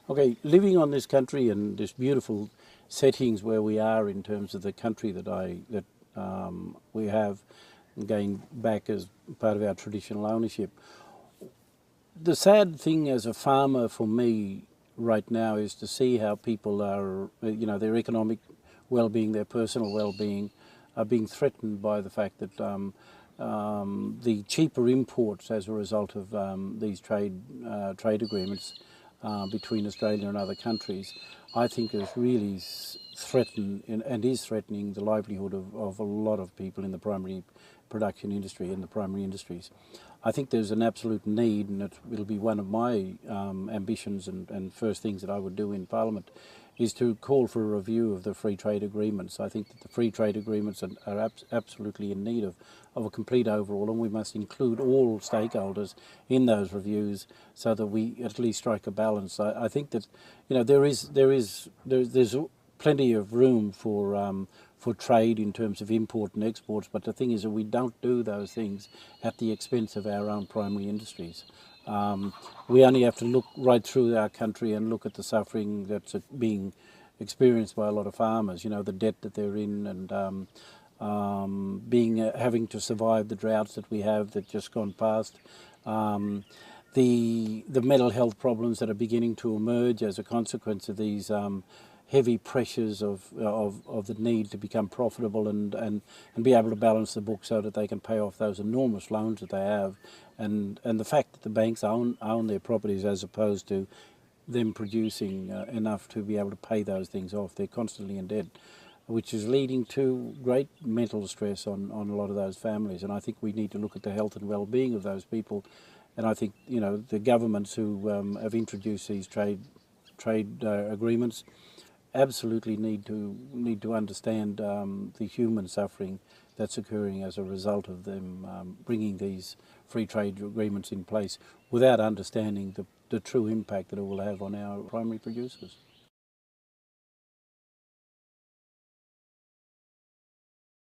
Okay, living on this country and this beautiful settings where we are in terms of the country that we have gained back as part of our traditional ownership. The sad thing as a farmer for me right now is to see how people are, their economic well-being, their personal well-being are being threatened by the fact that the cheaper imports as a result of these trade agreements between Australia and other countries, I think is really threatened and is threatening the livelihood of a lot of people in the primary production industry and the primary industries. I think there's an absolute need, and it'll be one of my ambitions and first things that I would do in Parliament, is to call for a review of the free trade agreements. I think that the free trade agreements are absolutely in need of a complete overhaul, and we must include all stakeholders in those reviews so that we at least strike a balance. I think that there's plenty of room for trade in terms of import and exports, but the thing is that we don't do those things at the expense of our own primary industries. We only have to look right through our country and look at the suffering that's being experienced by a lot of farmers. You know, the debt that they're in, and having to survive the droughts that we have that just gone past. The mental health problems that are beginning to emerge as a consequence of these heavy pressures of the need to become profitable and be able to balance the book so that they can pay off those enormous loans that they have, and the fact that the banks own their properties as opposed to them producing enough to be able to pay those things off. They're constantly in debt, which is leading to great mental stress on a lot of those families. And I think we need to look at the health and well-being of those people. And I think, you know, the governments who have introduced these trade agreements absolutely need to understand the human suffering that's occurring as a result of them bringing these free trade agreements in place without understanding the true impact that it will have on our primary producers.